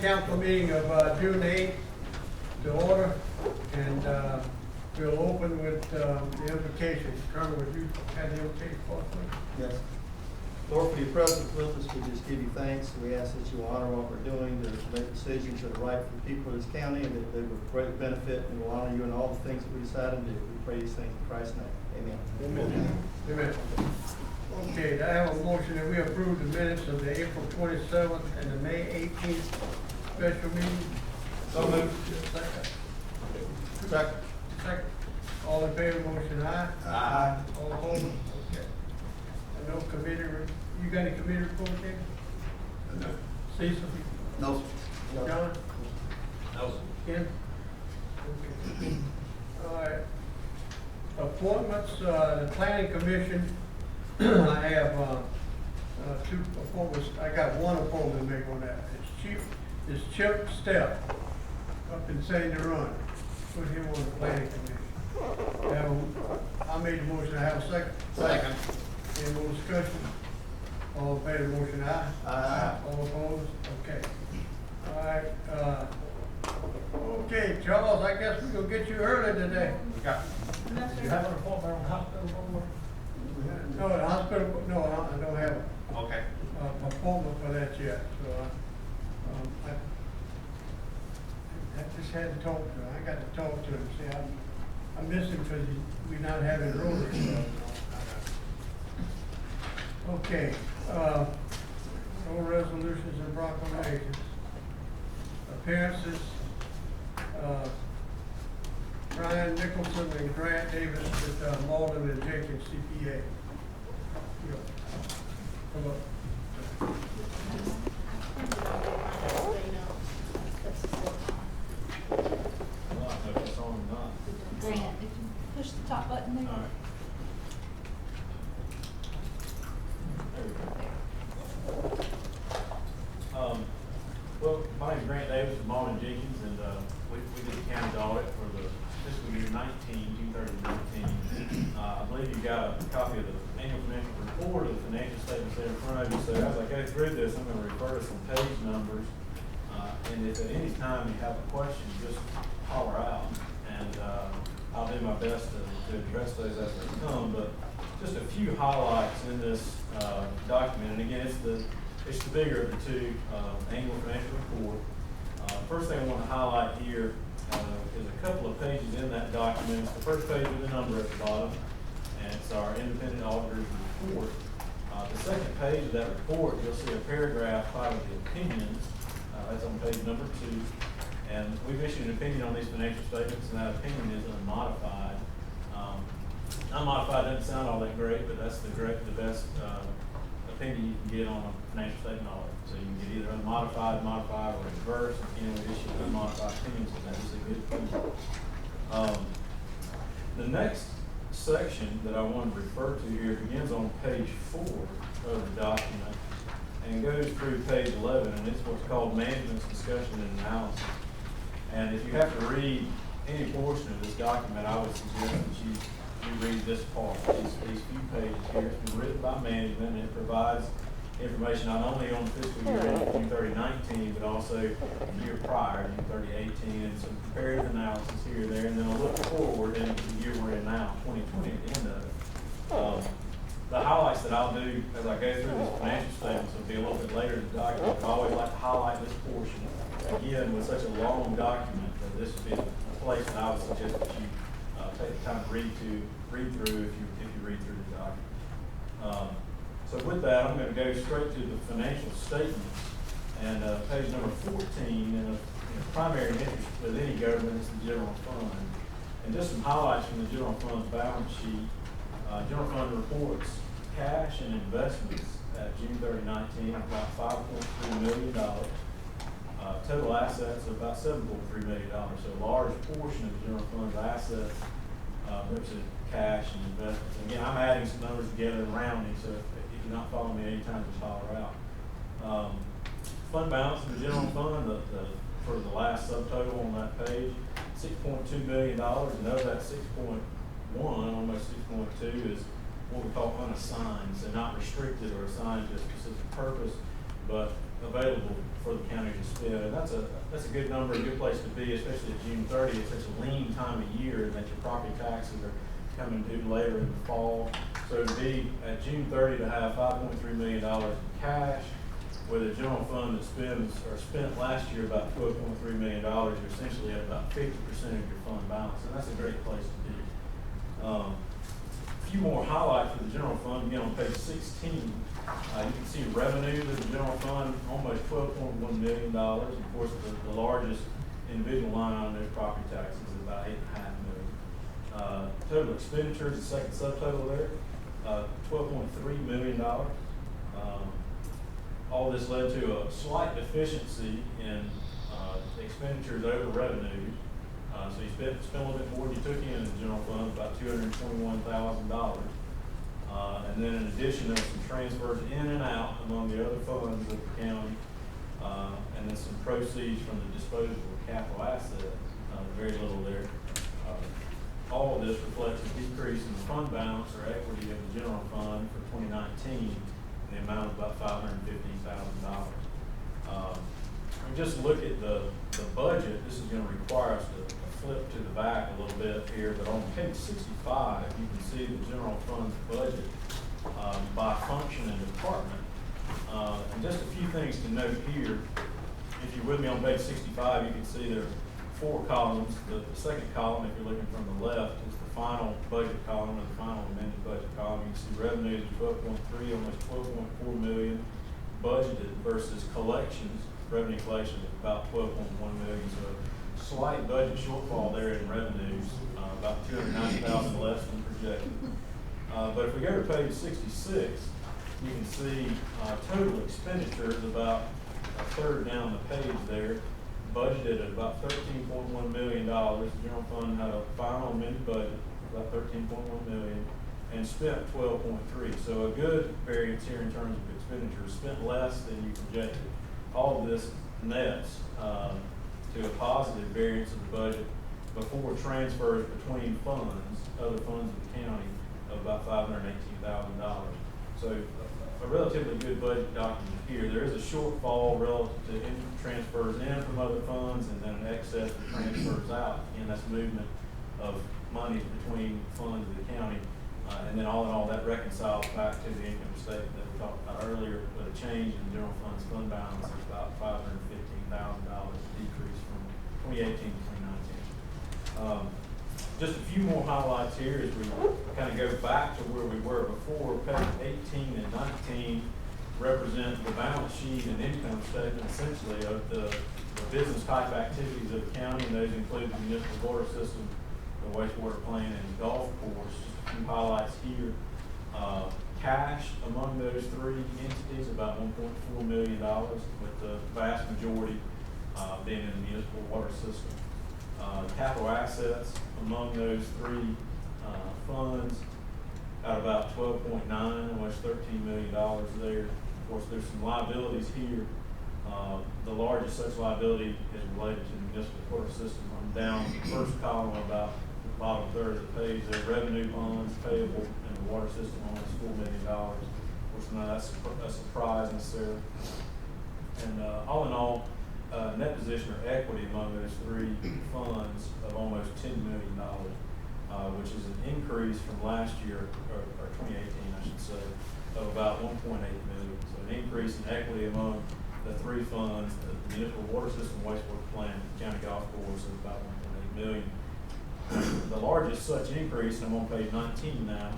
council meeting of June 8th to order, and we'll open with the invocation. Colonel, would you have the invocation for us, please? Yes. Lord, for your presence with us, we just give you thanks. We ask that you honor what we're doing, to make decisions that are right for the people of this county, and that they will great benefit, and will honor you in all the things that we decide to do. We pray these things in Christ's name. Amen. Amen. Amen. Okay, I have a motion that we approve the minutes of the April 27th and the May 18th special meeting. So moved. Second. Second. Second. All in favor, motion aye. Aye. All opposed? Okay. And no committee, you got any committee report there? No. Cecil? No. John? No. Ken? Okay. All right. Appointments, the planning commission, I have two appointments. I got one appointment to make on that. It's Chip Step up in St. Run. Put him on the planning commission. I made the motion. I have a second. Second. Any more discussion? All in favor of the motion, aye? Aye. All opposed? Okay. All right, okay, Charles, I guess we're gonna get you early today. You have an appointment on the hospital board? No, the hospital, no, I don't have Okay. an appointment for that yet, so I just had to talk to him. I got to talk to him, see, I miss him because we're not having roller stuff. Okay, no resolutions and proclamations. Appearances, Brian Nicholson and Grant Davis with Malden and Jenkins CPA. Yeah. Come up. Grant, if you push the top button there. Well, my name's Grant Davis from Malden Jenkins, and we did the county audit for the fiscal year 19, June 30, 19. I believe you got a copy of the annual financial report of the financial statements there in front of you. So as I go through this, I'm going to refer to some page numbers. And if at any time you have a question, just holler out, and I'll do my best to address those as they come. But just a few highlights in this document, and again, it's the bigger of the two annual financial report. First thing I want to highlight here is a couple of pages in that document. It's the first page with the number at the bottom, and it's our independent auditor's report. The second page of that report, you'll see a paragraph titled the opinions. That's on page number 2. And we've issued an opinion on these financial statements, and that opinion is unmodified. Unmodified doesn't sound all that great, but that's the best opinion you can get on a financial statement audit. So you can get either unmodified, modified, or reverse, and we issue unmodified opinions, and that is a good opinion. The next section that I want to refer to here begins on page 4 of the document and goes through page 11, and it's what's called management's discussion and analysis. And if you have to read any portion of this document, I would suggest that you read this part, these few pages here. It's been written by management, and it provides information not only on the fiscal year ending June 30, 19, but also the year prior, June 30, 18, and some comparative analysis here and there, and then a look forward into the year we're in now, 2020, at the end of it. The highlights that I'll do as I go through these financial statements will be a little bit later in the document, but I always like to highlight this portion. Again, with such a long document, that this would be a place that I would suggest that you take the time to read through if you read through the document. So with that, I'm going to go straight to the financial statements, and page number 14, and a primary interest with any government is the general fund. And just some highlights from the general fund's balance sheet. General fund reports cash and investments at June 30, 19, about $5.3 million. Total assets of about $7.3 million. So a large portion of the general fund's assets represent cash and investments. Again, I'm adding some numbers together and rounding, so if you're not following me anytime, just holler out. Fund balance in the general fund, for the last subtotal on that page, $6.2 million, and of that 6.1, almost 6.2 is what we call unassigned, so not restricted or assigned to a specific purpose, but available for the county to spend. And that's a good number, a good place to be, especially at June 30th. It's such a lean time of year, and that your property taxes are coming due later in the fall. So to be at June 30 to have $5.3 million in cash, with a general fund that spent last year about $12.3 million, you're essentially at about 50% of your fund balance, and that's a great place to be. A few more highlights for the general fund. Again, on page 16, you can see revenues of the general fund, almost $12.1 million. Of course, the largest individual line on those property taxes is about $8.5 million. Total expenditures, the second subtotal there, $12.3 million. All this led to a slight deficiency in expenditures over revenues. So you spent a little bit more than you took in the general fund, about $221,000. And then in addition, there were some transfers in and out among the other funds of the county, and then some proceeds from the disposal of capital assets, very little there. All of this reflects a decrease in the fund balance or equity of the general fund for 2019, the amount of about $515,000. We just look at the budget. This is going to require us to flip to the back a little bit here, but on page 65, you can see the general fund's budget by function and department. And just a few things to note here. If you're with me on page 65, you can see there are 4 columns. The second column, if you're looking from the left, is the final budget column, or the final amended budget column. You can see revenues of 12.3, almost 12.4 million budgeted versus collections, revenue collections of about 12.1 million. So slight budget shortfall there in revenues, about 290,000 less than projected. But if we go to page 66, you can see total expenditures about a third down the page there, budgeted at about $13.1 million. The general fund had a final amended budget of about $13.1 million and spent 12.3. So a good variance here in terms of expenditures, spent less than you projected. All of this nets to a positive variance of the budget before transfers between funds, other funds of the county, of about $518,000. So a relatively good budget document here. There is a shortfall relative to transfers in from other funds and then an excess that transfers out. Again, that's movement of money between funds of the county. And then all in all, that reconciles back to the income statement that we talked about earlier with a change in general fund's fund balance of about $515,000 decrease from 2018 to 2019. Just a few more highlights here as we kind of go back to where we were before. Page 18 and 19 represent the balance sheet and income statement essentially of the business type activities of the county, and those include the municipal water system, the wastewater plant, and the golf course. Just a few highlights here. Cash among those 3 entities, about $1.4 million, with the vast majority being in the municipal water system. Capital assets among those 3 funds at about 12.9, almost $13 million there. Of course, there's some liabilities here. The largest such liability is related to the municipal water system. I'm down the first column about the bottom third of the page. There are revenue bonds payable in the water system, almost $4 million. Of course, none of that's a surprise necessarily. And all in all, net position or equity among those 3 funds of almost $10 million, which is an increase from last year, or 2018, I should say, of about 1.8 million. So an increase in equity among the 3 funds, the municipal water system, wastewater plant, county golf course, of about 1.8 million. The largest such increase, and I'm on page 19 now,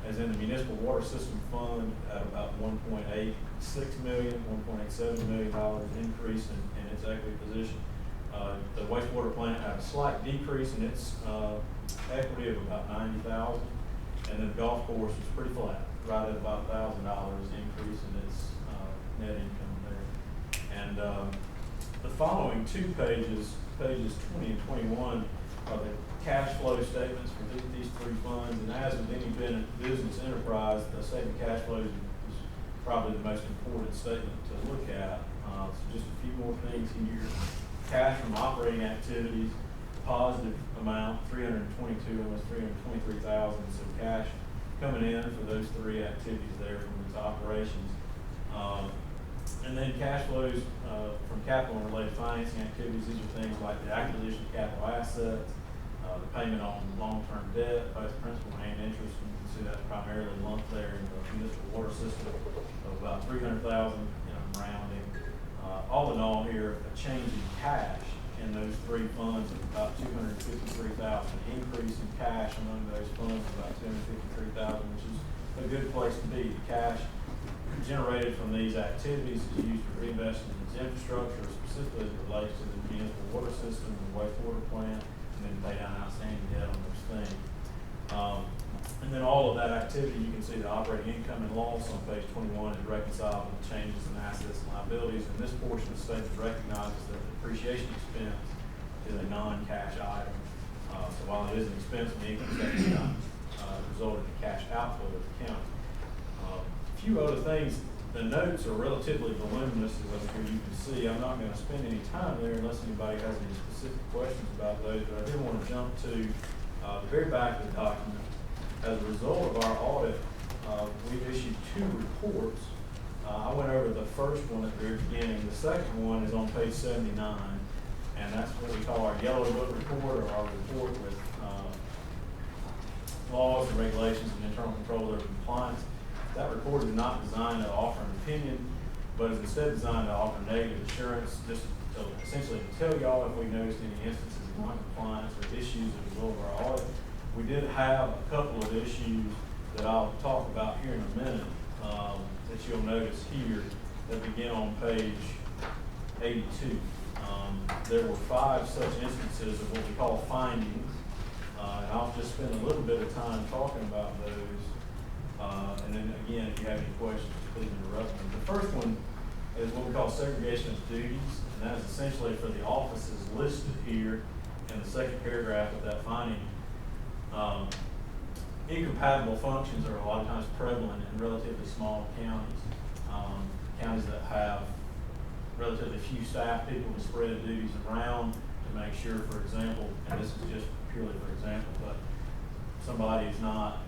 is in the municipal water system fund at about $1.86 million, $1.87 million increase in its equity position. The wastewater plant had a slight decrease in its equity of about $90,000, and then the golf course was pretty flat, right at about $1,000 increase in its net income there. And the following 2 pages, pages 20 and 21, are the cash flow statements for these 3 funds. And as with any business enterprise, the statement of cash flows is probably the most important statement to look at. So just a few more things here. Cash from operating activities, positive amount, almost 323,000. So cash coming in for those 3 activities there from its operations. And then cash flows, from capital and related financing activities, these are things like the acquisition of capital assets, the payment on long-term debt, both principal and interest. You can see that's primarily lumped there in the municipal water system of about $300,000, rounding. All in all here, a change in cash in those three funds of about $253,000, increase in cash among those funds of about $253,000, which is a good place to be. The cash generated from these activities is used to reinvest in its infrastructure, specifically as it relates to the municipal water system and wastewater plant, and then pay down outstanding debt on those things. And then all of that activity, you can see the operating income and loss on page 21 is reconciled with changes in assets and liabilities. And this portion of the statement recognizes that the depreciation expense is a non-cash item. So while it is an expense, the income statement does not result in a cash outflow of the county. A few other things. The notes are relatively voluminous, as I'm sure you can see. I'm not going to spend any time there unless anybody has any specific questions about those. But I do want to jump to the very back of the document. As a result of our audit, we've issued 2 reports. I went over the first one at the very beginning. The second one is on page 79, and that's what we call our yellow book report, or our report with laws and regulations and internal controls over compliance. That report is not designed to offer an opinion, but is instead designed to offer negative assurance, just to essentially tell y'all if we noticed any instances of non-compliance or issues as a result of our audit. We did have a couple of issues that I'll talk about here in a minute that you'll notice here that begin on page 82. There were 5 such instances of what we call findings, and I'll just spend a little bit of time talking about those. And then again, if you have any questions, please interrupt me. The first one is what we call segregation of duties, and that is essentially for the offices listed here in the second paragraph of that finding. Incompatible functions are a lot of times prevalent in relatively small counties, counties that have relatively few staff people to spread duties around to make sure, for example, and this is just purely for example, but somebody is not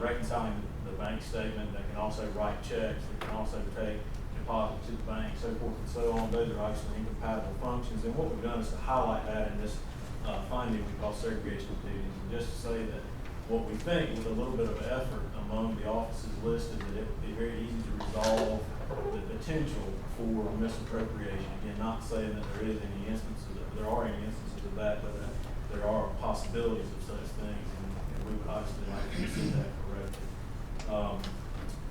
reconciling the bank statement, they can also write checks, they can also take deposits to the bank, so forth and so on. Those are obviously incompatible functions, and what we've done is to highlight that in this finding we call segregation of duties, and just to say that what we think with a little bit of effort among the offices listed, that it would be very easy to resolve the potential for misappropriation. Again, not saying that there are any instances of that, but that there are possibilities of such things, and we would obviously like to see that corrected.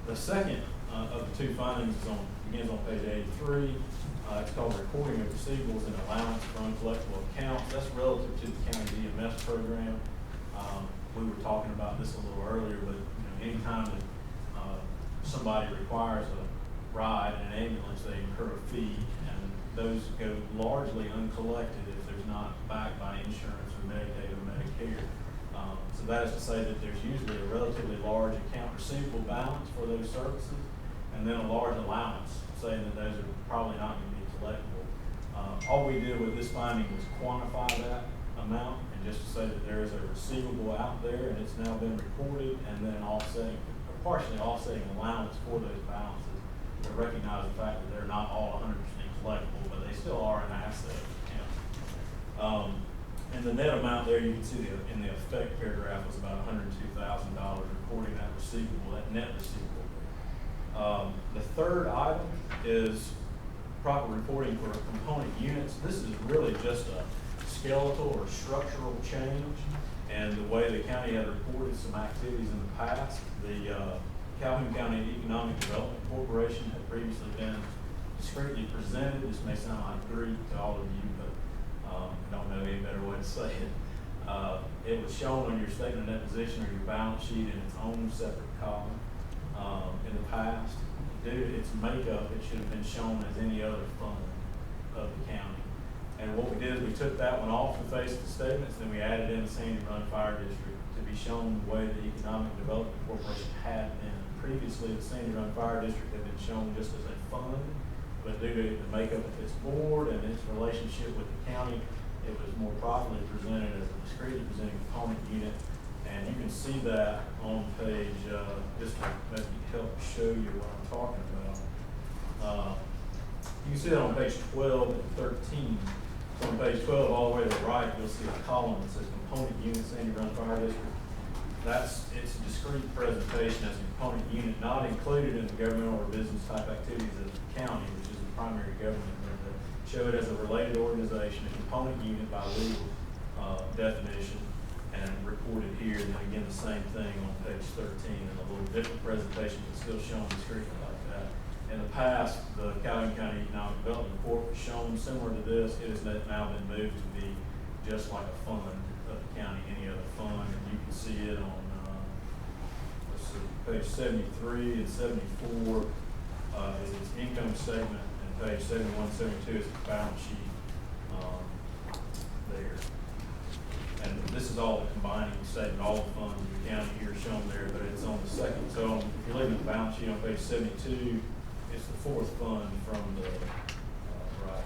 The second of the 2 findings begins on page 83. It's called recording of receivables and allowance for uncollectible accounts. That's relative to the county EMS program. We were talking about this a little earlier, but anytime that somebody requires a ride in an ambulance, they incur a fee, and those go largely uncollected if there's not backed by insurance or Medicaid or Medicare. So that is to say that there's usually a relatively large account receivable balance for those services, and then a large allowance, saying that those are probably not going to be collectible. All we did with this finding was quantify that amount, and just to say that there is a receivable out there, and it's now been recorded, and then partially offsetting allowance for those balances to recognize the fact that they're not all 100% collectible, but they still are an asset account. And the net amount there, you can see in the effect paragraph was about $102,000, recording that receivable, that net receivable. The third item is proper reporting for component units. This is really just a skeletal or structural change, and the way the county had reported some activities in the past. The Calhoun County Economic Development Corporation had previously been discreetly presented. This may sound like Greek to all of you, but I don't know any better way to say it. It was shown on your statement of deposition or your balance sheet in its own separate column in the past. Due to its makeup, it should have been shown as any other fund of the county. And what we did is we took that one off the face of the statements, then we added in the Sandy Run Fire District to be shown the way the Economic Development Corporation had been. Previously, the Sandy Run Fire District had been shown just as a fund, but due to the makeup of its board and its relationship with the county, it was more properly presented as a discretely presented component unit. And you can see that on page, just to maybe help show you what I'm talking about. You can see that on page 12 and 13. So on page 12, all the way to the right, you'll see a column that says component units, Sandy Run Fire District. It's a discrete presentation as a component unit, not included in the governmental or business type activities of the county, which is the primary government. But to show it as a related organization, a component unit by legal definition, and reported here. And then again, the same thing on page 13, and a little different presentation, but still shown discretely like that. In the past, the Calhoun County Economic Development Report was shown similar to this. It has now been moved to be just like a fund of the county, any other fund, and you can see it on, let's see, page 73 and 74 is its income statement, and page 71, 72 is its balance sheet there. And this is all the combining statement, all the funds of the county here shown there, but it's on the second. So if you're looking at the balance sheet on page 72, it's the fourth fund from the right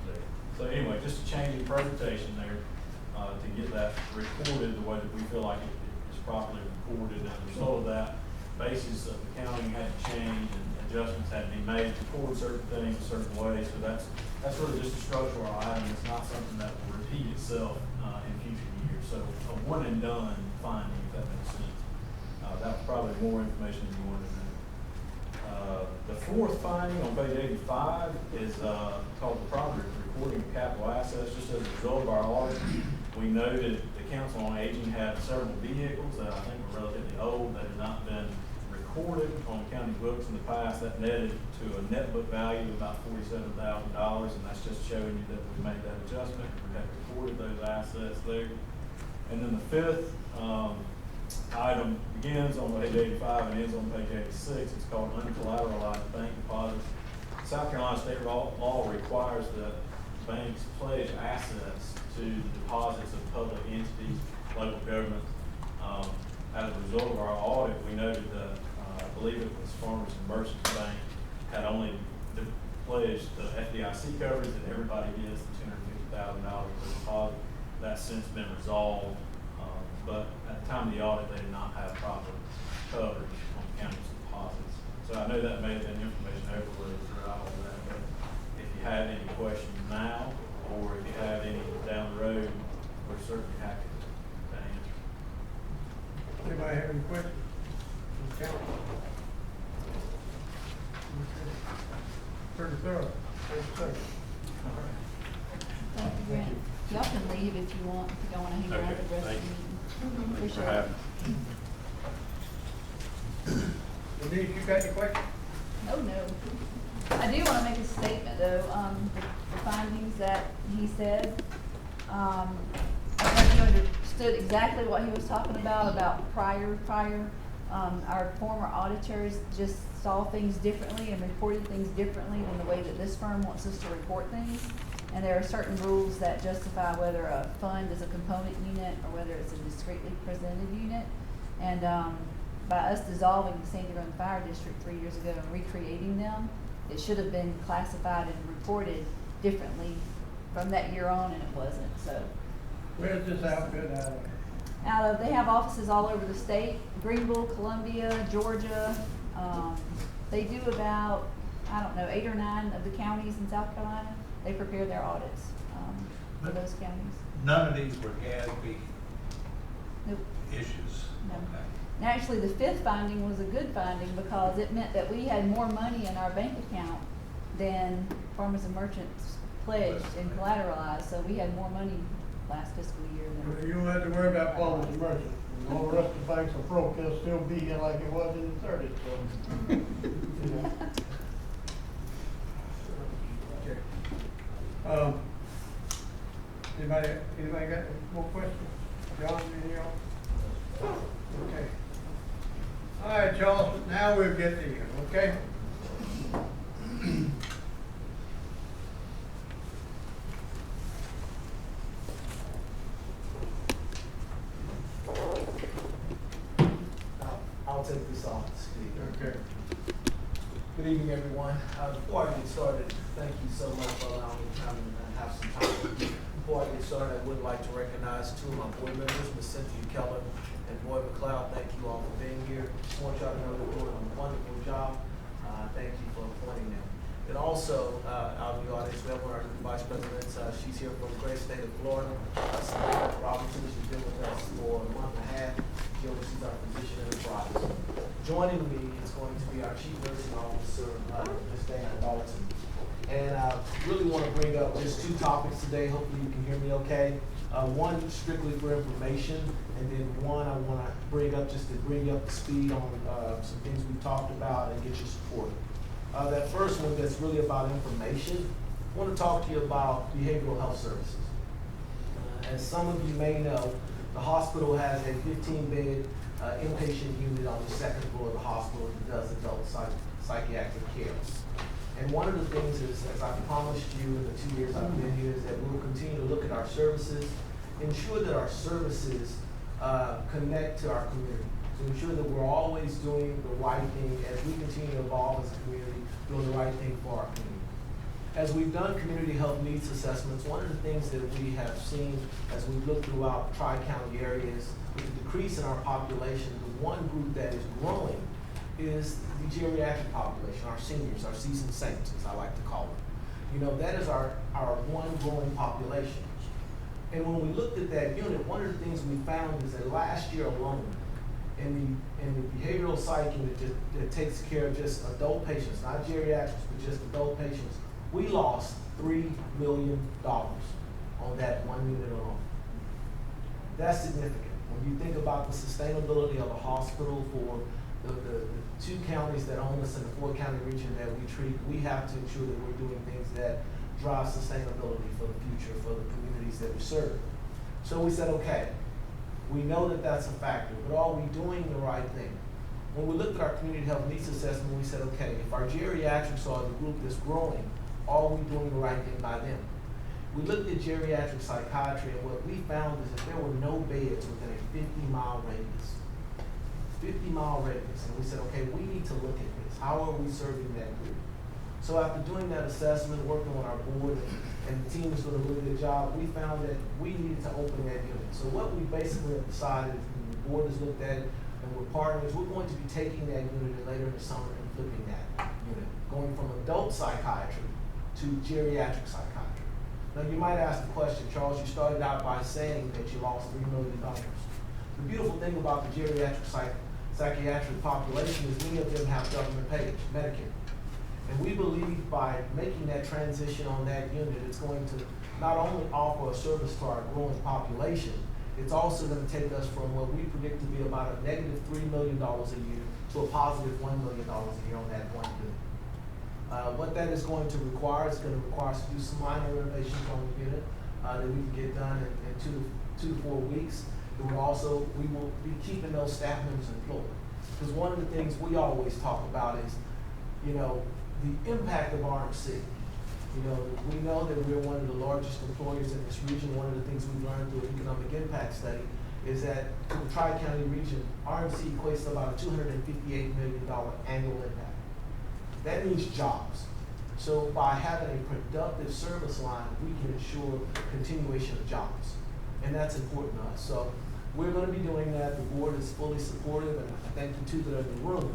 there. So anyway, just a change in presentation there to get that recorded the way that we feel like it is properly recorded. And the result of that, basis of the county had to change and adjustments had to be made to record certain things a certain way. So that's really just a structural item. It's not something that will repeat itself in future years. So a one and done finding, if that makes sense. That was probably more information than you wanted to know. The fourth finding on page 85 is called the property recording of capital assets. Just as a result of our audit, we noted the Council on Aging had several vehicles that I think were relatively old that had not been recorded on county books in the past. That netted to a net book value of about $47,000, and that's just showing you that we made that adjustment. We have recorded those assets there. And then the fifth item begins on page 85 and ends on page 86. It's called uncollateralized bank deposits. South Carolina state law requires that banks pledge assets to the deposits of public entities, local governments. As a result of our audit, we noted that I believe it was Farmers and Merchants Bank had only pledged the FDIC coverage that everybody gets, the $250,000 per deposit. That's since been resolved. But at the time of the audit, they did not have proper coverage on the county's deposits. So I know that may have been information overload throughout all of that, but if you have any questions now, or if you have any down the road, we're certainly happy to answer. Anybody have any questions? Okay. Pretty thorough. Yes, sir. Thank you, Grant. Y'all can leave if you want, if you don't want to hang around for the rest of the meeting. Appreciate it. Denise, you got any questions? Oh, no. I do want to make a statement, though, the findings that he said. I think you understood exactly what he was talking about prior. Our former auditors just saw things differently and reported things differently than the way that this firm wants us to report things. And there are certain rules that justify whether a fund is a component unit or whether it's a discretely presented unit. And by us dissolving the Sandy Run Fire District 3 years ago and recreating them, it should have been classified and reported differently from that year on, and it wasn't. So, Where's this outfit out of? they have offices all over the state: Greenville, Columbia, Georgia. They do about, 8 or 9 of the counties in South Carolina. They prepare their audits for those counties. None of these were GASB Nope. issues. No. Okay. And actually, the fifth finding was a good finding because it meant that we had more money in our bank account than Farmers and Merchants pledged and collateralized. So we had more money last fiscal year than. You don't have to worry about Farmers and Merchants. All the rest of the banks are broke, they'll still be here like it was in the 30s. So. Yeah. Okay. Anybody got more questions? John, any else? Okay. All right, Charles, now we'll get to you, okay? I'll take this off the screen. Okay. Good evening, everyone. Before I get started, thank you so much for allowing me to come and have some time. Before I get started, I would like to recognize 2 of my board members, Ms. Cynthia Keller and Boyd McLeod. Thank you all for being here. Just want y'all to know they're doing a wonderful job. Thank you for appointing them. And also, out in the audience, we have one of our new vice presidents. She's here from the great state of Florida. Samantha Robinson, she's been with us for a month and a half. She oversees our physician enterprise. Joining me is going to be our chief nursing officer, Ms. Dana Dalton. And I really want to bring up just two topics today. Hopefully you can hear me okay. One strictly for information, and then one I want to bring up just to bring you up to speed on some things we've talked about and get your support. That first one that's really about information, I want to talk to you about behavioral health services. As some of you may know, the hospital has a 15-bed inpatient unit on the second floor of the hospital that does adult psychiatric care. And one of the things is, as I promised you in the 2 years I've been here, is that we'll continue to look at our services, ensure that our services connect to our community, to ensure that we're always doing the right thing as we continue to evolve as a community, doing the right thing for our community. As we've done community health needs assessments, one of the things that we have seen as we look throughout tri-county areas with the decrease in our population, the one group that is growing is the geriatric population, our seniors, our seasoned saints, as I like to call them. You know, that is our one growing population. And when we looked at that unit, one of the things we found is that last year alone, in the behavioral psych unit that takes care of just adult patients, not geriatrics, but just adult patients, we lost $3 million on that one unit alone. That's significant. When you think about the sustainability of a hospital for the 2 counties that own us in the 4-county region that we treat, we have to ensure that we're doing things that drive sustainability for the future, for the communities that we serve. So we said, okay, we know that that's a factor, but are we doing the right thing? When we looked at our community health needs assessment, we said, okay, if our geriatrics are the group that's growing, are we doing the right thing by them? We looked at geriatric psychiatry, and what we found is that there were no beds within a 50-mile radius. 50-mile radius, and we said, okay, we need to look at this. How are we serving that group? So after doing that assessment, working on our board, and the team is doing a really good job, we found that we needed to open that unit. So what we basically have decided, and the board has looked at it, and we're partners, we're going to be taking that unit later in the summer and flipping that unit, going from adult psychiatry to geriatric psychiatry. Now you might ask the question, Charles, you started out by saying that you lost $3 million. The beautiful thing about the geriatric psychiatric population is many of them have government paid Medicare. And we believe by making that transition on that unit, it's going to not only offer a service to our growing population, it's also going to take us from what we predict to be about a negative $3 million a year to a positive $1 million a year on that one unit. What that is going to require is going to require us to do some minor renovations on the unit that we can get done in 2 to 4 weeks. We will be keeping those staff members employed. Because one of the things we always talk about is, you know, the impact of RMC. You know, we know that we're one of the largest employers in this region. One of the things we've learned through an economic impact study is that to the Tri-County region, RMC equates to about a $258 million annual impact. That means jobs. So by having a productive service line, we can ensure continuation of jobs. And that's important to us. So we're going to be doing that. The board is fully supportive, and I thank the 2 that are in the room.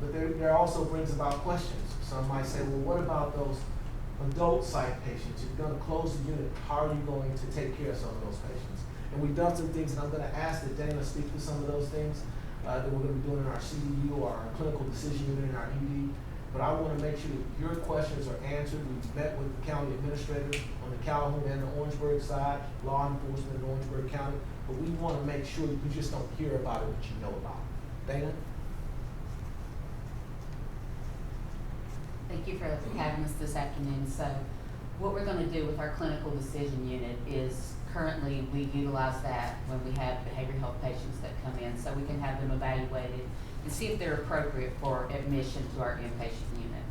But there also brings about questions. Some might say, well, what about those adult psych patients? If you're going to close the unit, how are you going to take care of some of those patients? And we've done some things, and I'm going to ask that Dana speak to some of those things that we're going to be doing in our CDU or our clinical decision unit in our ED. But I want to make sure that your questions are answered. We've met with the county administrators on the Calhoun and the Orangeburg side, law enforcement in Orangeburg County. But we want to make sure that you just don't hear about it, but you know about it. Dana? Thank you for having us this afternoon. So what we're going to do with our clinical decision unit is currently we utilize that when we have behavioral health patients that come in, so we can have them evaluated and see if they're appropriate for admission to our inpatient unit.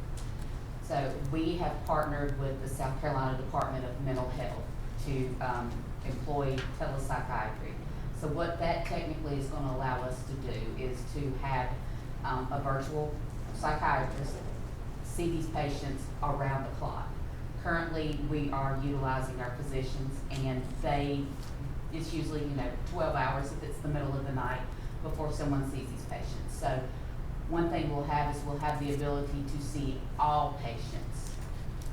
So we have partnered with the South Carolina Department of Mental Health to employ telepsychiatry. So what that technically is going to allow us to do is to have a virtual psychiatrist see these patients around the clock. Currently, we are utilizing our physicians, and it's usually 12 hours if it's the middle of the night before someone sees these patients. So One thing we'll have is we'll have the ability to see all patients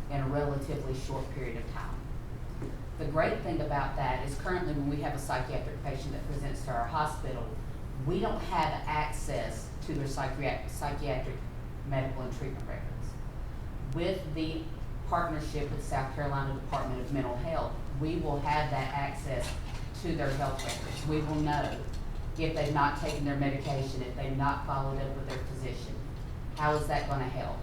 in a relatively short period of time. The great thing about that is currently when we have a psychiatric patient that presents to our hospital, we don't have access to their psychiatric medical and treatment records. With the partnership with South Carolina Department of Mental Health, we will have that access to their health records. We will know if they've not taken their medication, if they've not followed up with their physician. How is that gonna help?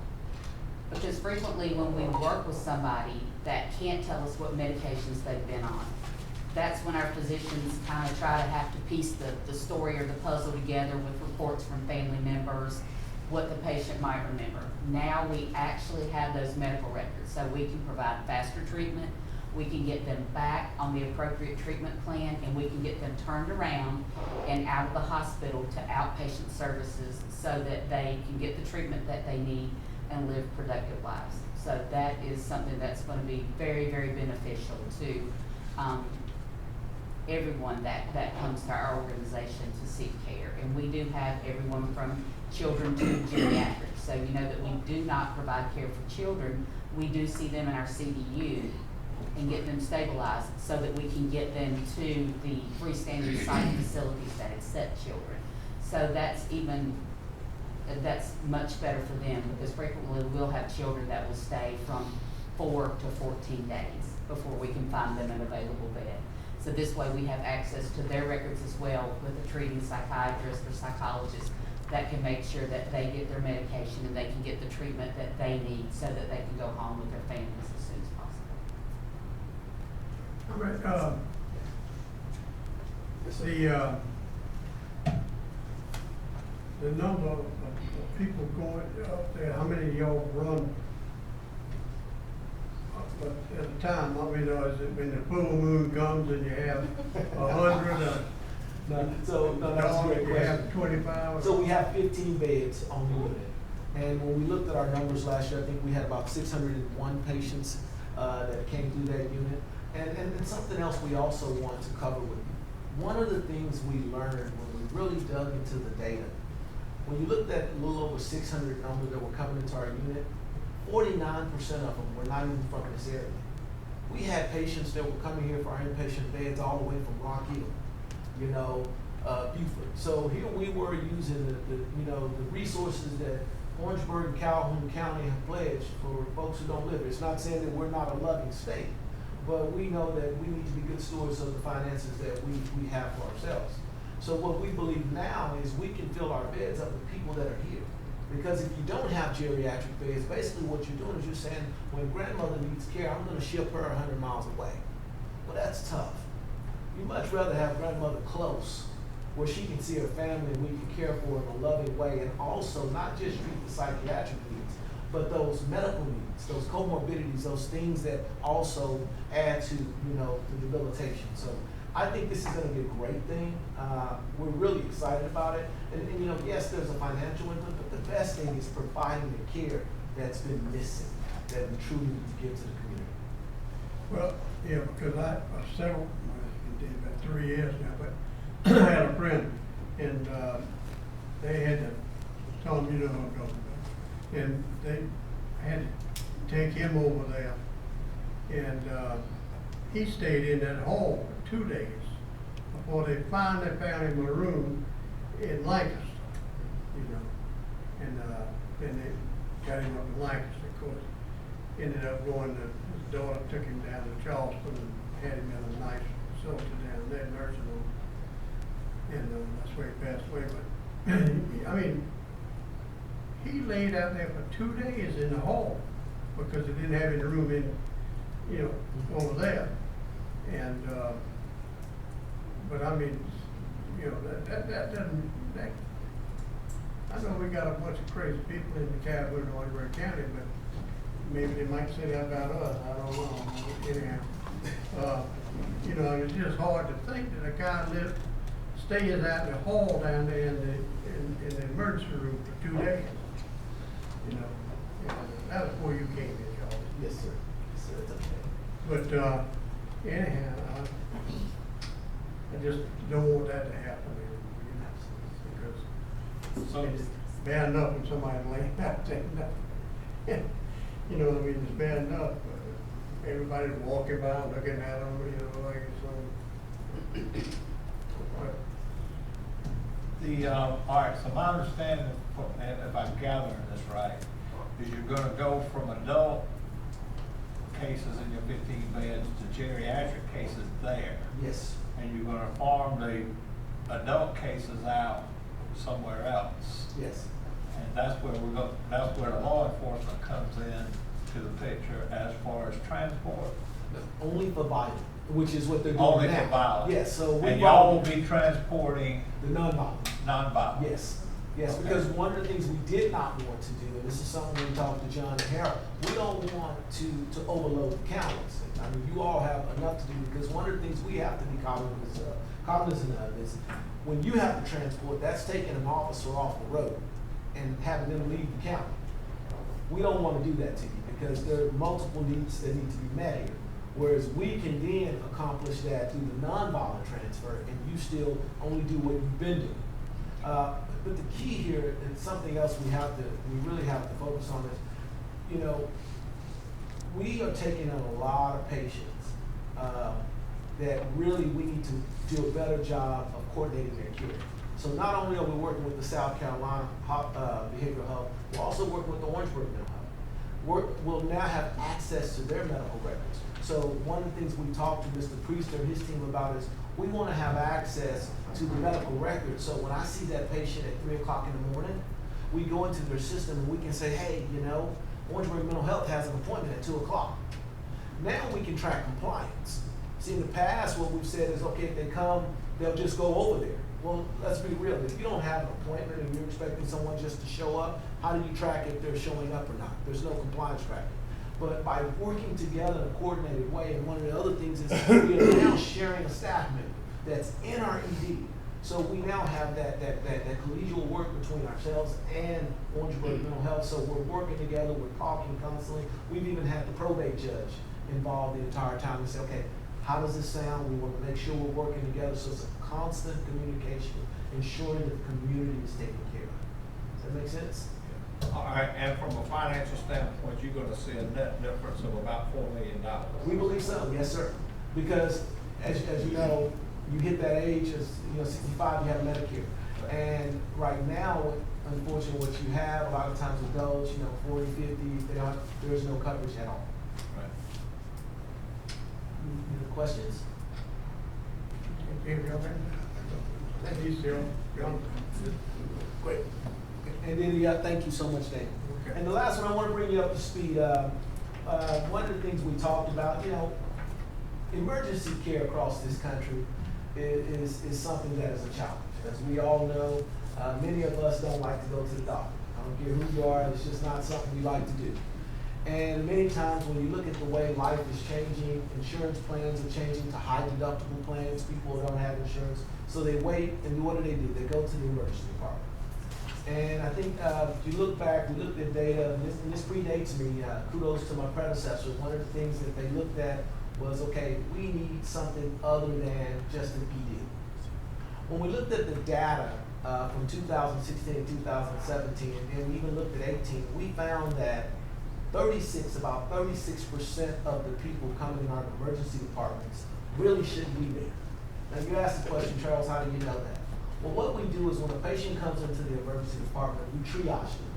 Because frequently when we work with somebody that can't tell us what medications they've been on, that's when our physicians kind of try to have to piece the story or the puzzle together with reports from family members, what the patient might remember. Now we actually have those medical records, so we can provide faster treatment, we can get them back on the appropriate treatment plan, and we can get them turned around and out of the hospital to outpatient services so that they can get the treatment that they need and live productive lives. So that is something that's going to be very, very beneficial to everyone that comes to our organization to seek care. And we do have everyone from children to geriatrics. So you know that we do not provide care for children. We do see them in our CDU and get them stabilized so that we can get them to the freestanding psych facilities that accept children. So that's much better for them, because frequently we'll have children that will stay from 4 to 14 days before we can find them an available bed. So this way we have access to their records as well with a treating psychiatrist or psychologist that can make sure that they get their medication and they can get the treatment that they need so that they can go home with their families as soon as possible. All right, the number of people going up there, how many of y'all run? But at a time, I mean, is it when the full moon comes and you have 100, So, no, that's a great you question. have 25? So we have 15 beds on the unit. And when we looked at our numbers last year, I think we had about 601 patients that came through that unit. And something else we also want to cover with you. One of the things we learned when we really dug into the data, when you looked at a little over 600 numbers that were coming into our unit, 49% of them were not even from this area. We had patients that were coming here for our inpatient beds all the way from Rock Hill, Buford. So here we were using the resources that Orangeburg and Calhoun County have pledged for folks who don't live here. It's not saying that we're not a loving state, but we know that we need to be good stewards of the finances that we have for ourselves. So what we believe now is we can fill our beds up with people that are here. Because if you don't have geriatric beds, basically what you're doing is you're saying, when grandmother needs care, I'm gonna ship her 100 miles away. Well, that's tough. You'd much rather have grandmother close, where she can see her family and we can care for her in a loving way, and also not just treat the psychiatric needs, but those medical needs, those comorbidities, those things that also add to, the debilitation. So I think this is gonna be a great thing. We're really excited about it. And yes, there's a financial input, but the best thing is providing the care that's been missing, that we truly need to give to the community. Well, yeah, because I did about 3 years now, but I had a friend, and they had to tell him, what I'm talking about. And they had to take him over there, and he stayed in that hall for 2 days before they finally found him a room in Lancaster, and then they got him up in Lancaster. Of course, ended up going to, his daughter took him down to Charleston and had him in a nice facility down there, nursing home, and that's where he passed away. But I mean, he laid out there for 2 days in the hall because they didn't have any room in, over there, and but I mean, that doesn't. I know we got a bunch of crazy people in the Calhoun and Orangeburg County, but maybe they might say that about us. I don't know. Anyhow, it's just hard to think that a guy stays out in the hall down there in the emergency room for 2 days. That was before you came in, Charles. Yes, sir. Yes, sir. It's okay. But anyhow, I just don't want that to happen, because So, bad enough when somebody laying out there. You know, I mean, it's bad enough. Everybody's walking by, looking at them, you know, like so. All right, so my understanding, and if I'm gathering this right, is you're gonna go from adult cases in your 15 beds to geriatric cases there. Yes. And you're gonna farm the adult cases out somewhere else. Yes. And that's where that's where the law enforcement comes in to the picture as far as transport. Only for violent, which is what they're doing Only now. for violence. Yes, so And y'all will be transporting the non-violent. non-violent. Yes, yes, Okay. because one of the things we did not want to do, and this is something we talked to John and Harold, we don't want to overload the counties. I mean, you all have enough to do, because one of the things we have to be cognizant of is, when you have to transport, that's taking an officer off the road and having them leave the county. We don't want to do that to you, because there are multiple needs that need to be met here. Whereas we can then accomplish that through the nonviolent transfer, and you still only do what you've been doing. But the key here, and something else we really have to focus on is, you know, we are taking on a lot of patients that really we need to do a better job of coordinating their care. So not only are we working with the South Carolina Behavioral Health, we're also working with the Orangeburg Mental Health. We'll now have access to their medical records. So one of the things we talked to Mr. Priester and his team about is we want to have access to the medical records. So when I see that patient at 3 o'clock in the morning, we go into their system and we can say, hey, you know, Orangeburg Mental Health has an appointment at 2 o'clock. Now we can track compliance. See, in the past, what we've said is, okay, if they come, they'll just go over there. Well, let's be real. If you don't have an appointment and you're expecting someone just to show up, how do you track if they're showing up or not? There's no compliance tracking. But by working together in a coordinated way, and one of the other things is we are now sharing a staff member that's in our ED. So we now have that collegial work between ourselves and Orangeburg Mental Health. So we're working together, we're talking constantly. We've even had the probate judge involved the entire time. We say, okay, how does this sound? We want to make sure we're working together. So it's a constant communication, ensuring that the community is taken care of. Does that make sense? All right, and from a financial standpoint, you're gonna see a net difference of about $4 million. We believe so, yes, sir. Because as you know, you hit that age, as you know, 65, you have Medicare. And right now, unfortunately, what you have, a lot of times adults, you know, 40, 50, there's no coverage at all. Right. Any questions? Thank you, Cyril. Great. And then, thank you so much, Dan. Okay. And the last one, I want to bring you up to speed. One of the things we talked about, you know, emergency care across this country is something that is a challenge. As we all know, many of us don't like to go to the doctor. I don't care who you are, it's just not something we like to do. And many times when you look at the way life is changing, insurance plans are changing to high deductible plans. People don't have insurance, so they wait, and what do? They go to the emergency department. And I think if you look back, we looked at data, and this predates me, kudos to my predecessor. One of the things that they looked at was, okay, we need something other than just a PD. When we looked at the data from 2016 to 2017, and we even looked at 18, we found that about 36% of the people coming in our emergency departments really shouldn't be there. Now you asked the question, Charles, how do you know that? Well, what we do is when a patient comes into the emergency department, we triage them.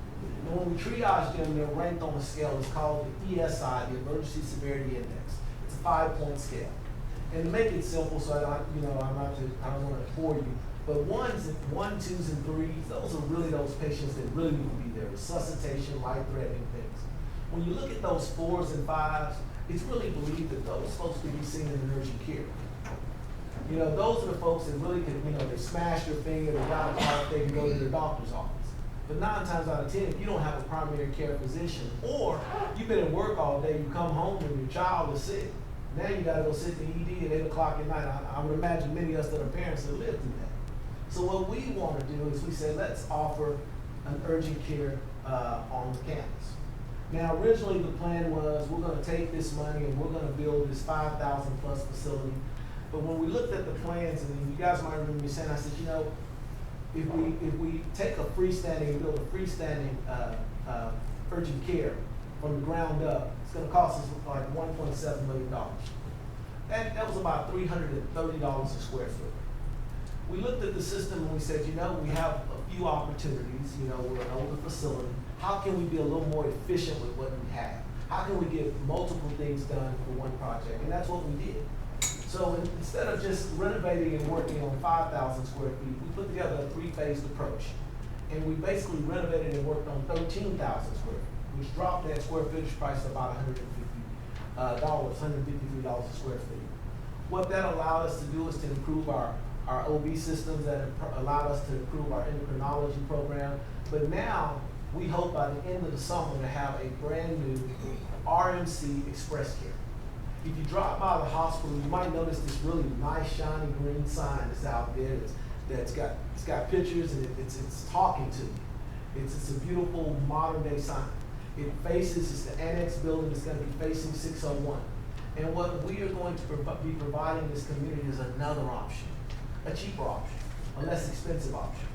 And when we triage them, they're ranked on a scale. It's called the ESI, the Emergency Severity Index. It's a 5-point scale. And to make it simple, so I don't want to bore you, but 1s, 2s, and 3s, those are really those patients that really need to be there. Resuscitation, life-threatening things. When you look at those 4s and 5s, it's really believed that those folks could be seen in urgent care. You know, those are the folks that really can, you know, they smash their finger, they got a heart, they can go to their doctor's office. But 9 times out of 10, if you don't have a primary care physician, or you've been at work all day, you come home and your child is sick, now you gotta go sit in the ED at 8 o'clock at night. I would imagine many of us that are parents that live through that. So what we wanna do is we say, let's offer an urgent care on the campus. Now, originally the plan was, we're gonna take this money and we're gonna build this 5,000 plus facility. But when we looked at the plans, and you guys might remember me saying, I said, you know, if we take a freestanding, build a freestanding, urgent care from the ground up, it's gonna cost us like $1.7 million. That was about $330 a square foot. We looked at the system and we said, you know, we have a few opportunities, you know, we're an older facility. How can we be a little more efficient with what we have? How can we get multiple things done for one project? And that's what we did. So instead of just renovating and working on 5,000 square feet, we put together a three-phased approach. And we basically renovated and worked on 13,000 square feet, which dropped that square footage price to about $153 a square feet. What that allowed us to do is to improve our OB systems, that allowed us to improve our endocrinology program. But now, we hope by the end of the summer to have a brand new RMC Express Care. If you drop by the hospital, you might notice this really nice shiny green sign that's out there it's got pictures and it's talking to you. It's a beautiful modern day sign. It faces, it's the annex building, it's gonna be facing 601. And what we are going to be providing this community is another option, a cheaper option, a less expensive option.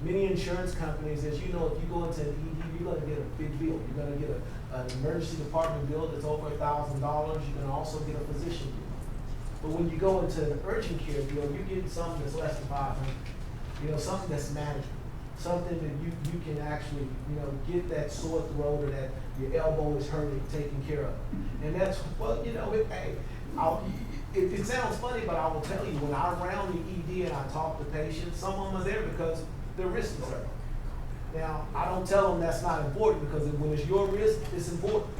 Many insurance companies, as you know, if you go into an ED, you're gonna get a big bill. You're gonna get an emergency department bill that's over $1,000. You're gonna also get a physician bill. But when you go into an urgent care bill, you're getting something that's less than $500. You know, something that's manageable. Something that you can actually, you know, get that sore throat or that your elbow is hurting, taken care of. And that's, well, you know, it sounds funny, but I will tell you, when I round the ED and I talk to patients, some of them are there because their wrist is hurting. Now, I don't tell them that's not important, because when it's your wrist, it's important.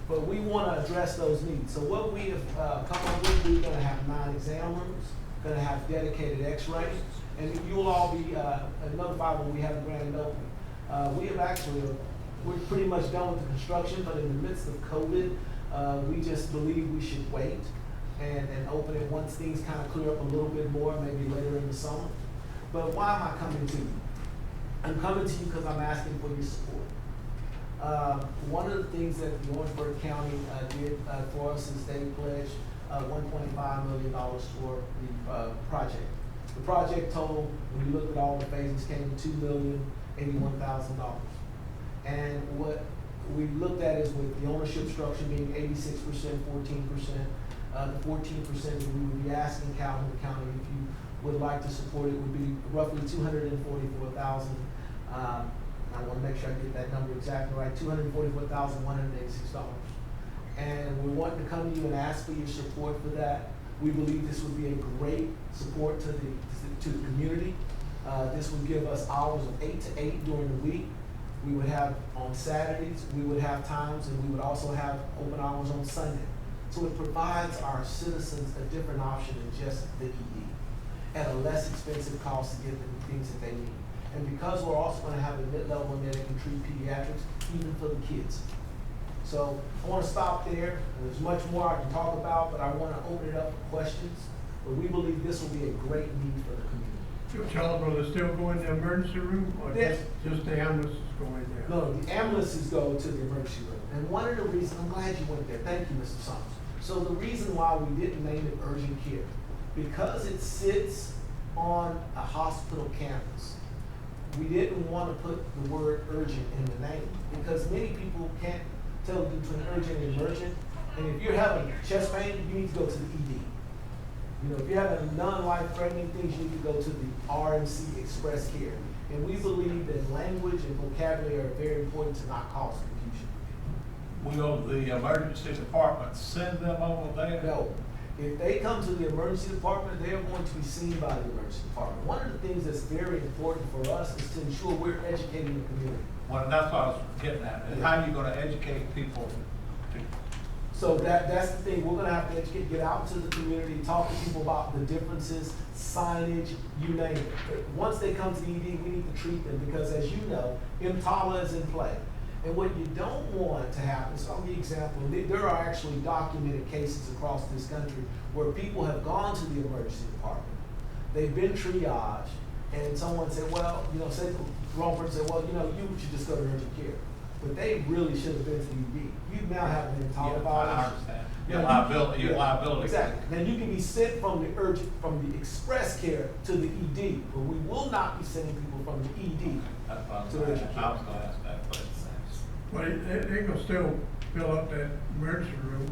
But we want to address those needs. So what we have come up with, we're going to have 9 exam rooms, going to have dedicated x-rays, and you will all be notified when we have a grand opening. We have actually, we're pretty much done with the construction, but in the midst of COVID, we just believe we should wait and open it once things kind of clear up a little bit more, maybe later in the summer. But why am I coming to you? I'm coming to you because I'm asking for your support. One of the things that the Orangeburg County did for us is they pledged $1.5 million for the project. The project total, when you look at all the phases, came to $2,081,000. And what we looked at is with the ownership structure being 86%, 14%, the 14% that we would be asking Calhoun County, if you would like to support it, would be roughly $244,000. I want to make sure I get that number exactly right, $244,186. And we want to come to you and ask for your support for that. We believe this would be a great support to the community. This would give us hours of 8 to 8 during the week. We would have on Saturdays, we would have times, and we would also have open hours on Sunday. So it provides our citizens a different option than just the ED at a less expensive cost to get them the things that they need. And because we're also going to have a mid-level in there that can treat pediatrics, even for the kids. So I want to stop there. There's much more I can talk about, but I want to open it up for questions. But we believe this will be a great need for the community. Will they still go in the emergency room, or Yes. just the ambulances go in there? No, the ambulances go to the emergency room. And one of the reasons, I'm glad you went there. Thank you, Mr. Summers. So the reason why we didn't name it urgent care, because it sits on a hospital campus. We didn't want to put the word urgent in the name, because many people can't tell between urgent and emergent. And if you're having chest pain, you need to go to the ED. You know, if you're having non-life-threatening things, you need to go to the RMC Express Care. And we believe that language and vocabulary are very important to not cause confusion. Will the emergency department send them over there? No. If they come to the emergency department, they are going to be seen by the emergency department. One of the things that's very important for us is to ensure we're educating the community. Well, that's what I was getting at. And how are you going to educate people to? So that's the thing. We're going to have to educate, get out to the community, talk to people about the differences, signage, you name it. But once they come to the ED, we need to treat them because, as you know, EMTALA is in play. And what you don't want to happen, so I'll give you an example, there are actually documented cases across this country where people have gone to the emergency department. They've been triaged, and someone said, well, you know, said the wrong person said, well, you know, you should just go to urgent care. but they really should have been to the ED. You now have an Yeah, intolerant. I understand. Your Now, you liability, can- your yeah, liability. Exactly. Now, you can be sent from the from the express care to the ED, but we will not be sending people from the ED. That's what I was to gonna urgent ask. care. I was gonna ask that, but But they gonna still fill up that emergency room.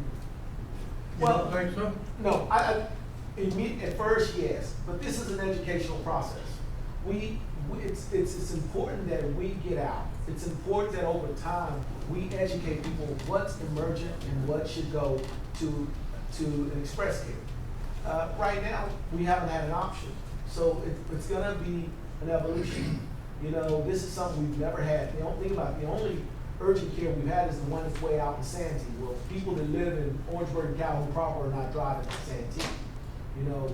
You Well- don't think so? No, at first, yes, but this is an educational process. It's important that we get out. It's important that over time, we educate people what's emergent and what should go to an express care. Right now, we haven't had an option, so it's gonna be an evolution. You know, this is something we've never had. The only thing about it, the only urgent care we've had is the one that's way out in Santee. Well, people that live in Orangeburg and Calhoun proper are not driving to Santee. You know,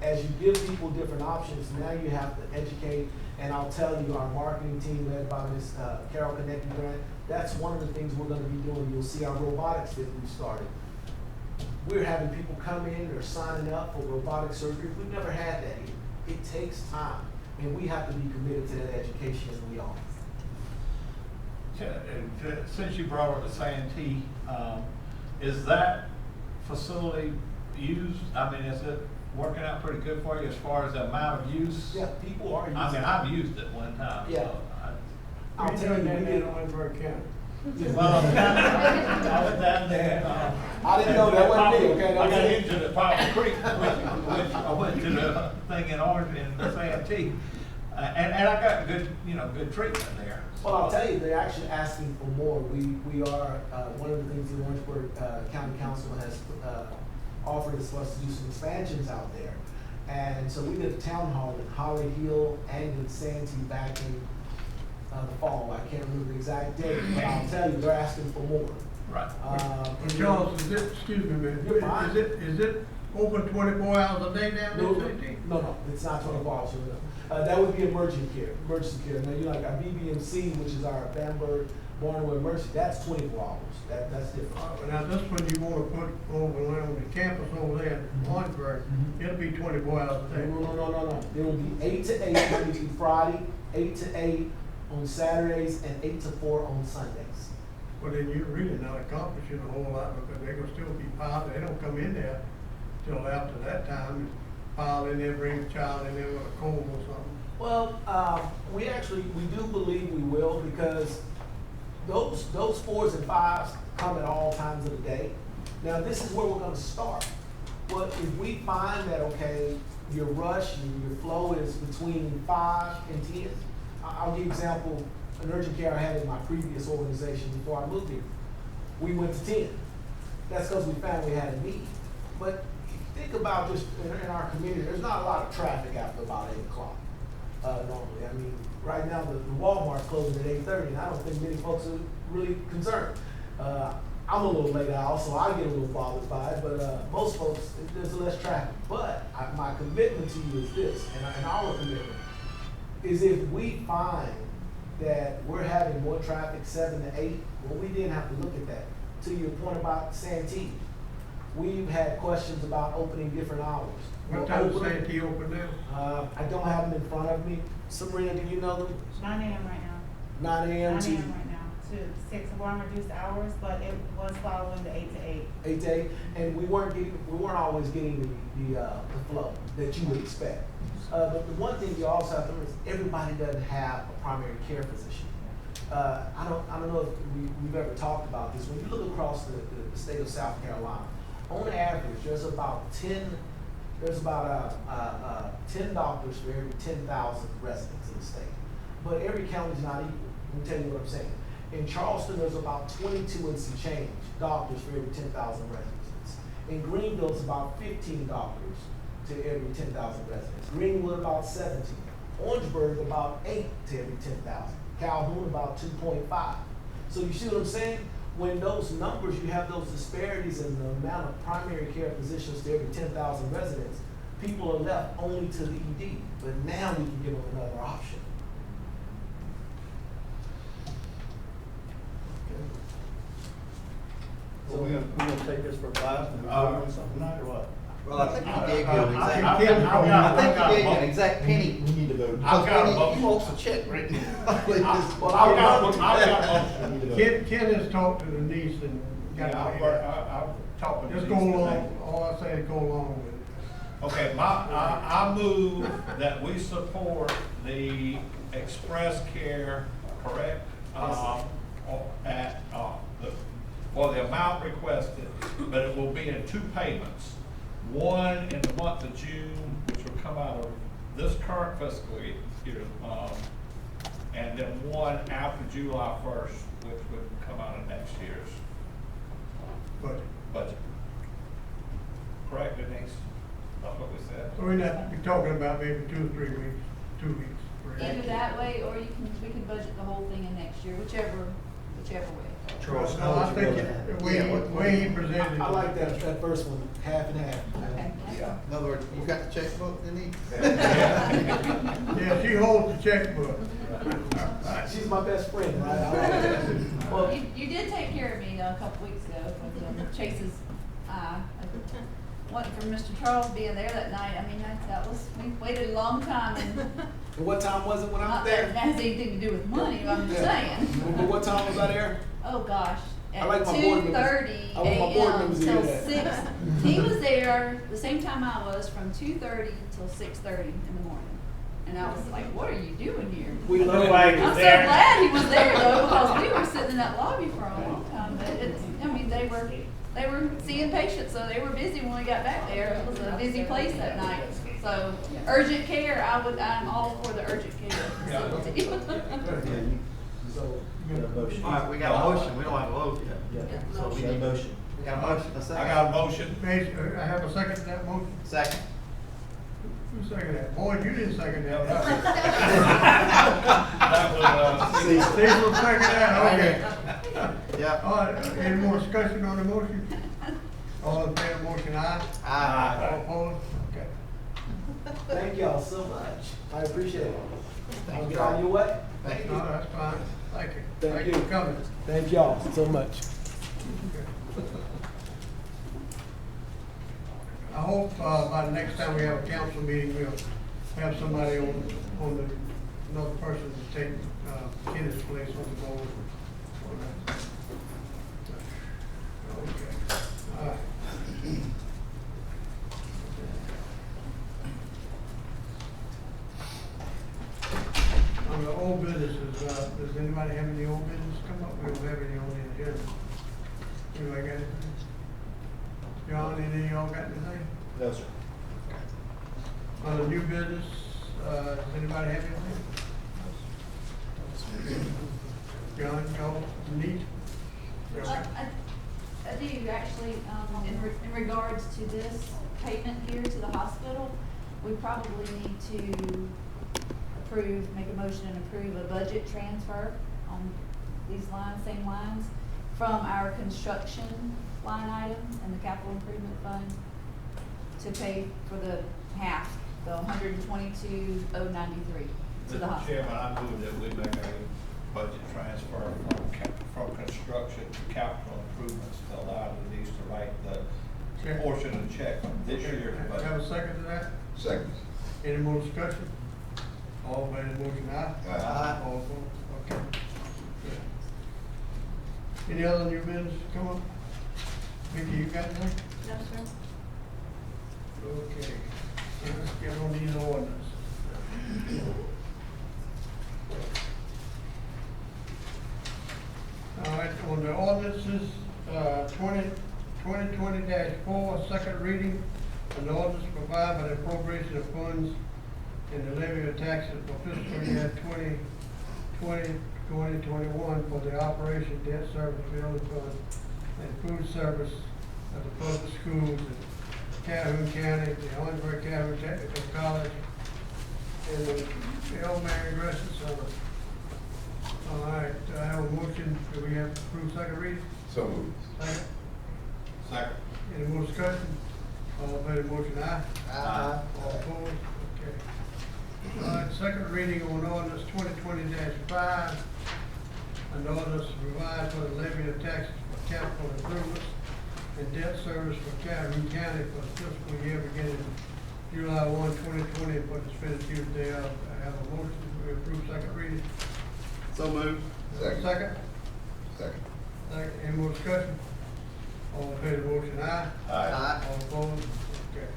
as you give people different options, now you have to educate, and I'll tell you, our marketing team led by Ms. Carol Connecting Grant, that's one of the things we're gonna be doing. You'll see our robotics that we've started. We're having people come in, they're signing up for robotic surgery. We've never had that here. It takes time, and we have to be committed to that education, and we are. since you brought up the Santee, is that facility used, I mean, is it working out pretty good for you as far as the amount of use? Yeah, people are using I mean, it. I've used it one time, Yeah. so I'll tell you, we in did. Orangeburg County. Well, I was down there. I didn't know that wasn't me, okay? I got injured at Poplar Creek, which I went to the thing in Orange, in the Santee, and I got good, good treatment there. Well, I'll tell you, they're actually asking for more. We are, one of the things the Orangeburg County Council has offered is for us to do some expansions out there. And so we did a town hall in Holly Hill and in Santee back in the fall. I can't remember the exact date, but I'll tell you, they're asking for more. Right. But Charles, is it, excuse me, man, You're fine. is it open 24 hours a day down No, there, Santee? no, it's not 24 hours. That would be emergency care. Now, you like our BBMC, which is our Bamberg Barnwell Emergency, that's 24 hours. That's different. Now, this one you wanna put over on the campus over there in Orangeburg, it'll be 24 hours a day. No. It will be 8 to 8 Monday through Friday, 8 to 8 on Saturdays, and 8 to 4 on Sundays. Well, then you're really not accomplishing a whole lot, because they're gonna still be piled, they don't come in there till after that time, and pile in there, bring the child in there with a comb or something. Well, we do believe we will, because those 4s and 5s come at all times of the day. Now, this is where we're gonna start. But if we find that, okay, your rush and your flow is between 5 and 10, I'll give you an example, an urgent care I had in my previous organization before I moved here. We went to 10. That's because we found we had a need. But think about just in our community, there's not a lot of traffic after about 8 o'clock, normally. I mean, right now, the Walmart's closing at 8:30, and I don't think many folks are really concerned. I'm a little late out, so I get a little bothered by it, but most folks, there's less traffic. But my commitment to you is this, and our commitment is if we find that we're having more traffic 7 to 8, well, we didn't have to look at that. To your point about Santee, we've had questions about opening different hours. What time is Santee open now? I don't have them in front of me. Sabrina, do you know them? 9 a.m. right now. 9 a.m. 9 to a.m. right now to 6. We're on reduced hours, but it was following the 8 to 8. 8 to 8, and we weren't always getting the flow that you would expect. But the one thing you also have to remember is everybody doesn't have a primary care physician. I don't know if we've ever talked about this. When you look across the state of South Carolina, on average, there's about 10 doctors for every 10,000 residents in the state. But every county is not equal. Let me tell you what I'm saying. In Charleston, there's about 22 and some change doctors for every 10,000 residents. In Greenville, it's about 15 doctors to every 10,000 residents. Greenwood, about 17. Orangeburg, about 8 to every 10,000. Calhoun, about 2.5. So you see what I'm saying? When those numbers, you have those disparities in the amount of primary care physicians to every 10,000 residents, people are left only to the ED. But now we can give them another option. So we're gonna take this for advice and vote on something tonight, or what? Well, I think you gave you an exact, I think I think you gave you an exact penny. We need to vote I've got a He motion. wants a check written. Well, I've got a motion. Ken has talked to the niece and got. Yeah, I'll talk with you. Just go along, all I say is go along with it. Okay, I move that we support the Express Care, correct? For the amount requested, but it will be in 2 payments. One in the month of June, which will come out of this current fiscal year, and then one after July 1st, which would come out of next year's budget. Correct, Denise? That's what we said. So we're not, we're talking about maybe 2 or 3 weeks, 2 weeks. for Either it. that way, or we could budget the whole thing in next year, whichever way. Charles, No, I think the way he presented it. I like that first one, half and half. Okay. Yeah. In other words, you got the checkbook, Denise? Yeah, she holds the checkbook. She's my best friend, right? I like that. Well, You did take care of me a couple weeks ago with Chase's eye. What for Mr. Charles being there that night, I mean, that was, we waited a long time and and what time was it when I not was that there? it has anything to do with money, I'm just Yeah. saying. But what time was I there? Oh, gosh, I at like my board members. 2:30 I want my board AM members to hear till that. 6. He was there the same time I was, from 2:30 till 6:30 in the morning. And I was like, what are you doing here? We love I'm so glad he was there though, because we were sitting in that lobby for a long time, but it's, I mean, they were seeing patients, so they were busy when we got back there. It was a busy place that night. So urgent care, I'm all for the urgent care facility. So, All right, we got a motion, we don't have a vote yet. yeah. So we need a motion. We got a motion, a I second? got a motion. I have a second to that motion. Second. Who seconded that? Boy, you didn't second that. That was, Steve seconded that, okay. Yeah. All right, any more discussion on the motion? All in favor of the motion, aye? Aye. All opposed? Okay. Thank y'all so much. I appreciate it. Thank I'll you. drive you away. Thank No, you. that's fine. Thank you. Thank you. for coming. Thank y'all so much. I hope, by the next time we have a council meeting, we'll have somebody on another person to take, Kenneth's place on the board. Okay, all right. On the old businesses, does anybody have any old business come up? We don't have any on the agenda. Anybody got anything? John, any of y'all got anything? No, sir. On the new business, does anybody have anything? John, y'all need? I do actually, in regards to this payment here to the hospital, we probably need to make a motion and approve a budget transfer on these lines, same lines, from our construction line item and the capital improvement fund to pay for the half, the $122,093 to the Mr. hospital. Chairman, I move that we make a budget transfer from construction to capital improvements to allow Denise to write the portion of the check from this year's Have budget. a second to that? Second. Any more discussion? All in favor of the motion, aye? Aye. All opposed? Okay. Good. Any other new business come up? Vicki, you got anything? No, sir. Okay, let's get on these ordinance. All right, on the ordinances, 2020-4, second reading, an ordinance to provide for the appropriation of funds in the levy of taxes for fiscal year 2020-2021 for the operation debt service building fund and food service of the public schools in Calhoun County, the Owensboro Calhoun Technical College, and the L. Mary Gressel Center. All right, I have a motion, do we have to approve second reading? So moved. Second. Second. Any more discussion? All in favor of the motion, aye? Aye. All opposed? Okay. All right, second reading on ordinance 2020-5, an ordinance to provide for the levy of taxes for capital improvements and debt service for Calhoun County for the fiscal year beginning July 1, 2020, for the expenditure thereof. I have a motion to approve second reading. So moved. Second? Second. Second. Any more discussion? All in favor of the motion, aye? Aye. All opposed? Okay.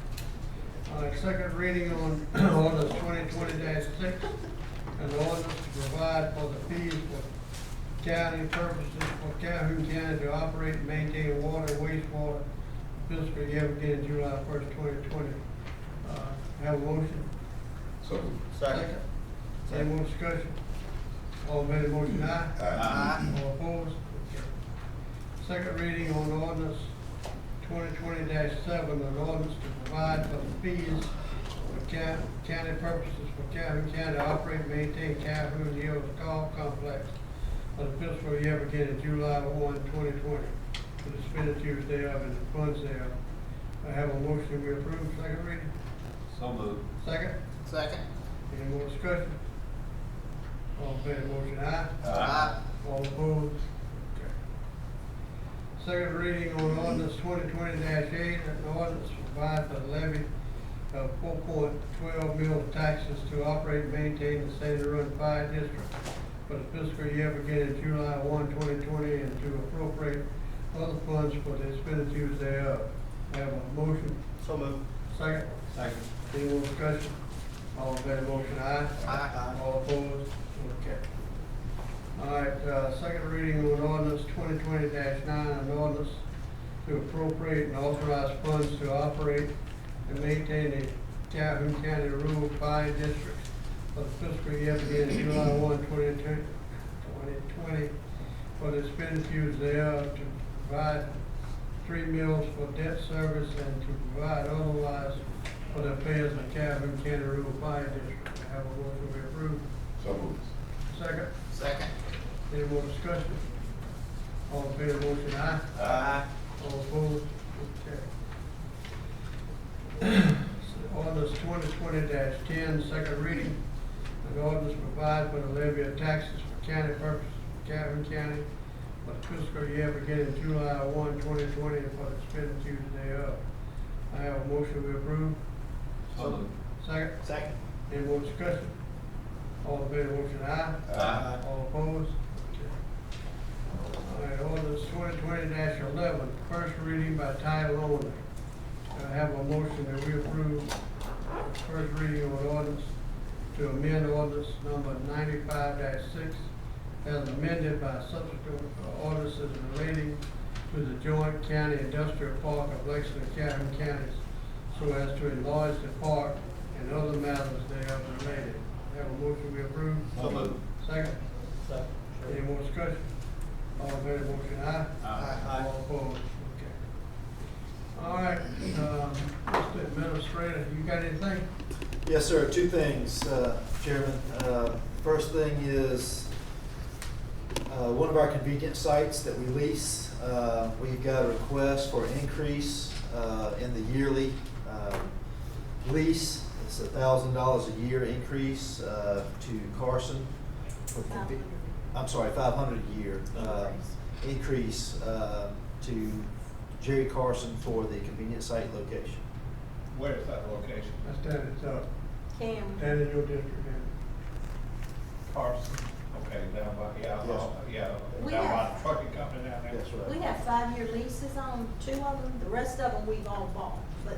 All right, second reading on ordinance 2020-6, an ordinance to provide for the fees for county purposes for Calhoun County to operate and maintain water and wastewater fiscal year beginning July 1st, 2020. Have a motion? So moved. Second. Any more discussion? All in favor of the motion, aye? Aye. All opposed? Okay. Second reading on ordinance 2020-7, an ordinance to provide for the fees for county purposes for Calhoun County to operate and maintain Calhoun Hills Golf Complex for the fiscal year beginning July 1, 2020, for the expenditures thereof and the funds thereof. I have a motion, we approve second reading. So moved. Second? Second. Any more discussion? All in favor of the motion, aye? Aye. All opposed? Okay. Second reading on ordinance 2020-8, an ordinance to provide for the levy of 4.12 mil taxes to operate and maintain the Sandy Run Fire District for the fiscal year beginning July 1, 2020, and to appropriate other funds for the expenditures thereof. Have a motion? So moved. Second? Second. Any more discussion? All in favor of the motion, aye? Aye. All opposed? Okay. All right, second reading on ordinance 2020-9, an ordinance to appropriate and authorize funds to operate and maintain the Calhoun County Rural Fire District for the fiscal year beginning July 1, 2020, for the expenditures thereof, to provide 3 mills for debt service and to provide otherwise for the affairs of Calhoun County Rural Fire District. I have a motion we approve. So moved. Second? Second. Any more discussion? All in favor of the motion, aye? Aye. All opposed? Okay. Ordinance 2020-10, second reading. An ordinance provide for the levy of taxes for county purposes, Calhoun County, for the fiscal year beginning July 1, 2020, and for the expenditures thereof. I have a motion we approve. So moved. Second? Second. Any more discussion? All in favor of the motion, aye? Aye. All opposed? Okay. All right, ordinance 2020-11, first reading by title only. I have a motion that we approve first reading on ordinance to amend ordinance number 95-6 as amended by subsequent ordinances relating to the joint county industrial park of Lexington and Calhoun counties, so as to enlarge the park and other matters thereof related. Have a motion we approve? So moved. Second? Second. Any more discussion? All in favor of the motion, aye? Aye. All opposed? Okay. All right, Mr. Administrator, you got anything? Yes, sir. Two things, Chairman. First thing is, one of our convenience sites that we lease, we've got a request for an increase in the yearly lease. It's $1,000 a year increase to Carson. I'm sorry, $500 a year increase to Jerry Carson for the convenience site location. Where is that location? That's down at, Cam. down in your district, then. Carson. Okay, down by, We down by have- the trucking company down there. That's right. We have 5-year leases on 2 of them, the rest of them we've all bought, but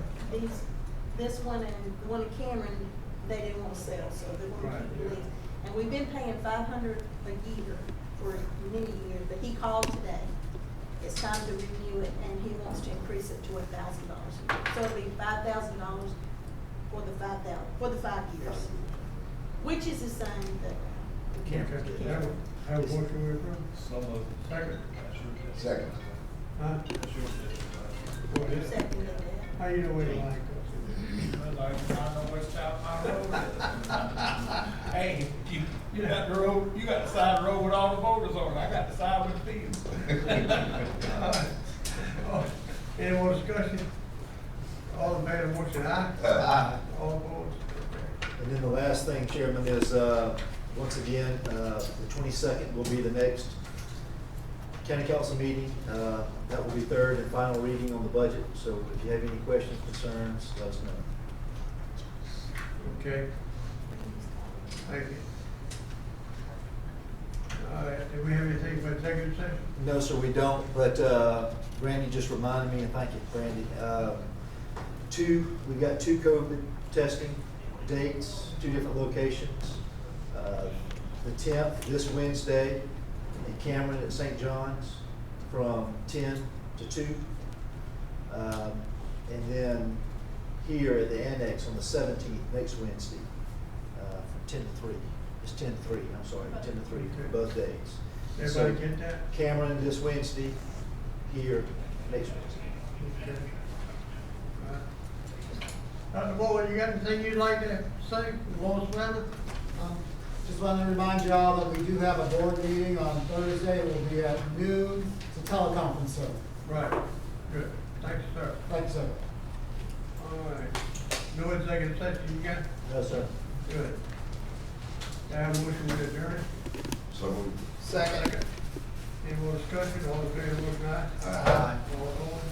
this one and the one in Cameron, they didn't want to sell, so they wanted to Right, keep the yeah. lease. And we've been paying $500 a year for many years, but he called today. It's time to renew it, and he wants to increase it to $1,000 a year. So it'll be $5,000 for the 5 years, which is the same that. Cameron. Okay, have a motion we approve? So moved. Second? Second. Huh? Go ahead. Seconded that. How you know where the line goes? I know which side my road is. Hey, you got the road, you got the side of the road with all the boulders on it, I got the side with the fields. Any more discussion? All in favor of the motion, aye? Aye. All opposed? Okay. And then the last thing, Chairman, is, once again, the 22nd will be the next county council meeting. That will be third and final reading on the budget, so if you have any questions, concerns, let us know. Okay, thank you. All right, do we have anything for executive session? No, sir, we don't, but Brandy just reminded me, and thank you, Brandy. We've got two COVID testing dates, two different locations. The 10th, this Wednesday, in Cameron at St. John's from 10 to 2. And then here at the annex on the 17th, next Wednesday, from 10 to 3. It's 10 to 3, I'm sorry, 10 to 3, both days. So Everybody get that? Cameron this Wednesday, here next Wednesday. Okay. Dr. Boyd, you got anything you'd like to say, Lois Weather? Just want to remind you all that we do have a board meeting on Thursday. It will be at noon. It's a teleconference, sir. Right, good, thanks, sir. Thanks, sir. All right, no executive session, you got? No, sir. Good. Do I have a motion to adjourn? So moved. Second. Any more discussion, all in favor, vote aye. Aye. All opposed?